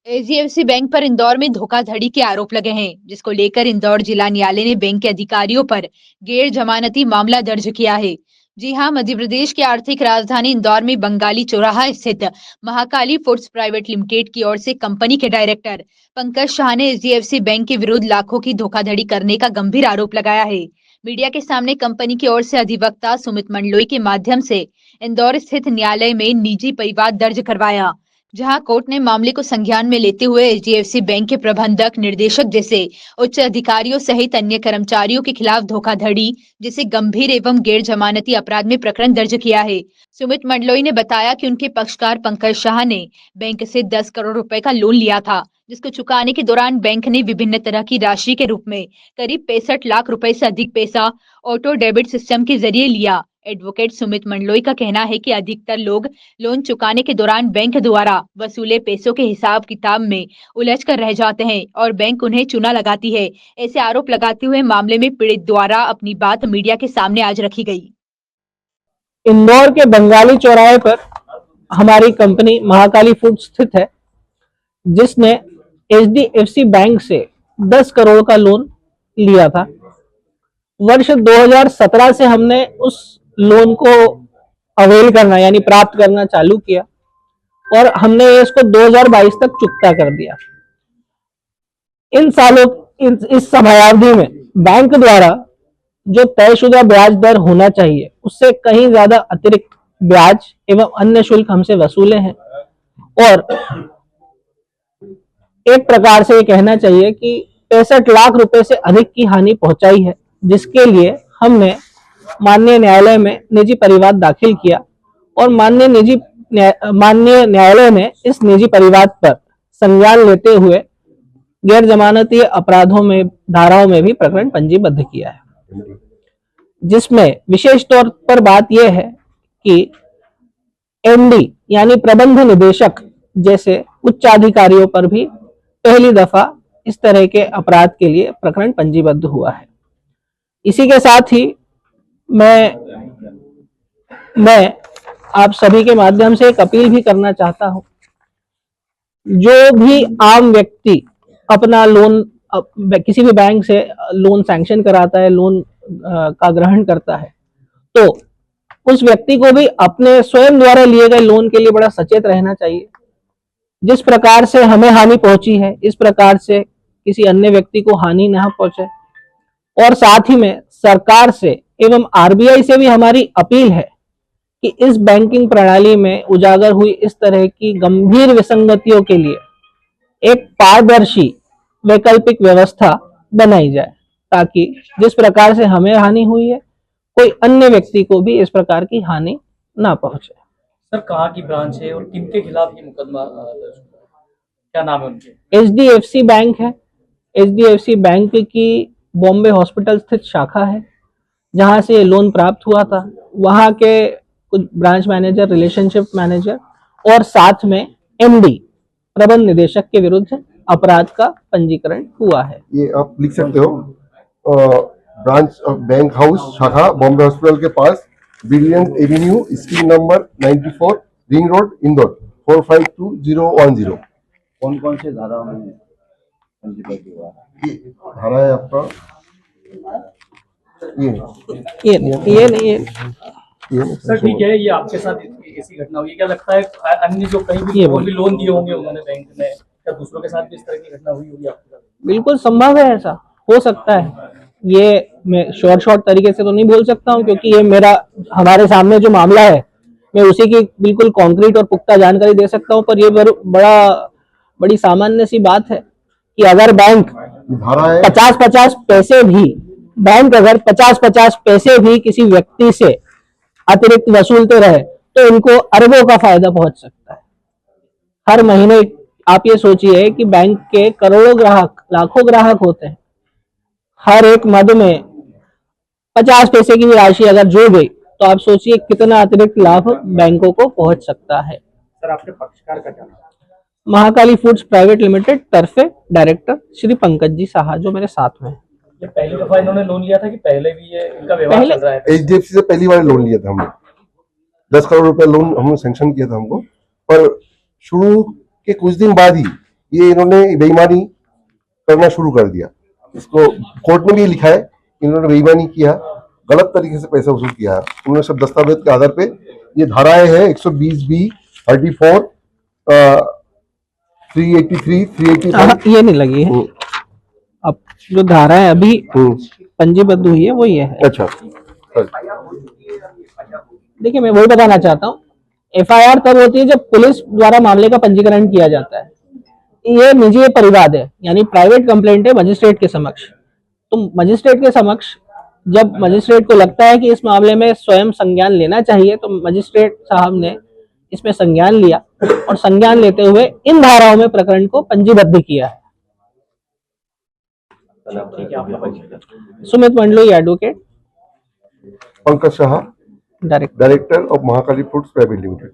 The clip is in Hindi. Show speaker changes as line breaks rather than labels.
एचडीएफसी बैंक पर इंदौर में धोखाधड़ी के आरोप लगे हैं, जिसको लेकर इंदौर जिला न्यायालय ने बैंक के अधिकारियों पर गैर जमानती मामला दर्ज किया है। जी हां, मध्य प्रदेश की आर्थिक राजधानी इंदौर में बंगाली चौराहा स्थित महाकाली फूड्स प्राइवेट लिमिटेड की ओर से कंपनी के डायरेक्टर पंकज शाह ने एचडीएफसी बैंक के विरुद्ध लाखों की धोखाधड़ी करने का गंभीर आरोप लगाया है। मीडिया के सामने कंपनी की ओर से अधिवक्ता सुमित मंडलोई के माध्यम से इंदौर स्थित न्यायालय में निजी परिवाद दर्ज करवाया, जहां कोर्ट ने मामले को संज्ञान में लेते हुए एचडीएफसी बैंक के प्रबंधक, निर्देशक जैसे उच्च अधिकारियों सहित अन्य कर्मचारियों के खिलाफ धोखाधड़ी जैसे गंभीर एवं गैर जमानती अपराध में प्रकरण दर्ज किया है। सुमित मंडलोई ने बताया कि उनके पक्षकार पंकज शाह ने बैंक से 10 करोड़ रुपए का लोन लिया था, जिसको चुकाने के दौरान बैंक ने विभिन्न तरह की राशि के रूप में करीब 65 लाख रुपए से अधिक पैसा ऑटो डेबिट सिस्टम के जरिए लिया। एडवोकेट सुमित मंडलोई का कहना है कि अधिकतर लोग लोन चुकाने के दौरान बैंक द्वारा वसूले पैसों के हिसाब किताब में उलझ कर रह जाते हैं और बैंक उन्हें चूना लगाती है। ऐसे आरोप लगाते हुए मामले में पीड़ित द्वारा अपनी बात मीडिया के सामने आज रखी गई।
इंदौर के बंगाली चौराहे पर हमारी कंपनी महाकाली फूड स्थित है, जिसने एचडीएफसी बैंक से 10 करोड़ का लोन लिया था। वर्ष 2017 से हमने उस लोन को अवेल करना यानी प्राप्त करना चालू किया और हमने इसको 2022 तक चुकता कर दिया। इन सालों इस समयावधि में बैंक द्वारा जो तयशुदा ब्याज दर होना चाहिए उससे कहीं ज्यादा अतिरिक्त ब्याज एवं अन्य शुल्क हमसे वसूले हैं और एक प्रकार से ये कहना चाहिए कि 65 लाख रुपए से अधिक की हानि पहुंचाई है, जिसके लिए हमने माननीय न्यायालय में निजी परिवाद दाखिल किया और माननीय न्यायालय ने इस निजी परिवाद पर संज्ञान लेते हुए गैर जमानती अपराधों में धाराओं में भी प्रकरण पंजीबद्ध किया है, जिसमें विशेष तौर पर बात यह है कि एमडी यानी प्रबंध निदेशक जैसे उच्च अधिकारियों पर भी पहली दफा इस तरह के अपराध के लिए प्रकरण पंजीबद्ध हुआ है। इसी के साथ ही मैं आप सभी के माध्यम से एक अपील भी करना चाहता हूं। जो भी आम व्यक्ति अपना लोन किसी भी बैंक से लोन सैंक्शन कराता है, लोन का ग्रहण करता है, तो उस व्यक्ति को भी अपने स्वयं द्वारा लिए गए लोन के लिए बड़ा सचेत रहना चाहिए। जिस प्रकार से हमें हानि पहुंची है, इस प्रकार से किसी अन्य व्यक्ति को हानि ना पहुंचे। और साथ ही में सरकार से एवं आरबीआई से भी हमारी अपील है कि इस बैंकिंग प्रणाली में उजागर हुई इस तरह की गंभीर विसंगतियों के लिए एक पारदर्शी वैकल्पिक व्यवस्था बनाई जाए, ताकि जिस प्रकार से हमें हानि हुई है कोई अन्य व्यक्ति को भी इस प्रकार की हानि ना पहुंचे।
सर, कहाँ की ब्रांच है और किनके खिलाफ ये मुकदमा दर्ज हुआ? क्या नाम है उनके?
एचडीएफसी बैंक है। एचडीएफसी बैंक की बॉम्बे हॉस्पिटल स्थित शाखा है, जहां से लोन प्राप्त हुआ था। वहां के कुछ ब्रांच मैनेजर, रिलेशनशिप मैनेजर और साथ में एमडी प्रबंध निदेशक के विरुद्ध अपराध का पंजीकरण हुआ है।
ये आप लिख सकते हो, ब्रांच बैंक हाउस शाखा बॉम्बे हॉस्पिटल के पास, brilliant avenue, screen number 94, ring road, Indore 452010।
कौन कौन से धारा में पंजीबद्ध हुआ है?
ये धारा है आपका,
ये
सर ठीक है, ये आपके साथ ऐसी घटना हुई, क्या लगता है अन्य जो कहीं भी लोन दिए होंगे उन्होंने बैंक में, क्या दूसरों के साथ भी इस तरह की घटना हुई होगी आपके साथ?
बिल्कुल संभव है, ऐसा हो सकता है। ये मैं शॉर्ट तरीके से तो नहीं बोल सकता हूँ, क्योंकि ये हमारे सामने जो मामला है मैं उसी की बिल्कुल कॉन्क्रीट और पुख्ता जानकारी दे सकता हूँ, पर ये बड़ी सामान्य सी बात है कि अगर बैंक 50-50 पैसे भी अगर 50-50 पैसे भी किसी व्यक्ति से अतिरिक्त वसूलते रहे तो इनको अरबों का फायदा पहुंच सकता है। हर महीने आप ये सोचिए कि बैंक के करोड़ों ग्राहक, लाखों ग्राहक होते हैं। हर एक मद में 50 पैसे की भी राशि अगर जोड़ गई तो आप सोचिए कितना अतिरिक्त लाभ बैंकों को पहुंच सकता है।
सर, आपके पक्षकार का क्या नाम?
महाकाली फूड्स प्राइवेट लिमिटेड तरफे डायरेक्टर श्री पंकज जी साहा, जो मेरे साथ में है।
ये पहली दफा इन्होंने लोन लिया था कि पहले भी ये इनका व्यवहार चल रहा है?
एचडीएफसी से पहली बार लोन लिया था हमने, 10 करोड़ रुपए लोन हमने सैंक्शन किया था हमको, पर शुरू के कुछ दिन बाद ही ये इन्होंने बेईमानी करना शुरू कर दिया। इसको कोर्ट में भी लिखा है, इन्होंने बेईमानी किया, गलत तरीके से पैसा वसूल किया है। उन्होंने सब दस्तावेज के आधार पे ये धाराएं हैं 120B 34 383 385।
ये नहीं लगी है। अब जो धारा है अभी पंजीबद्ध हुई है वो ये है।
अच्छा,
देखिए मैं वही बताना चाहता हूँ, एफआईआर तब होती है जब पुलिस द्वारा मामले का पंजीकरण किया जाता है। ये निजी परिवाद है, यानी प्राइवेट कंप्लेंट है मजिस्ट्रेट के समक्ष। तो मजिस्ट्रेट के समक्ष जब मजिस्ट्रेट को लगता है कि इस मामले में स्वयं संज्ञान लेना चाहिए, तो मजिस्ट्रेट साहब ने इसमें संज्ञान लिया और संज्ञान लेते हुए इन धाराओं में प्रकरण को पंजीबद्ध किया है। Sumit Mandloi advocate,
Pankaj Shah,
director
director of Mahakali foods private limited.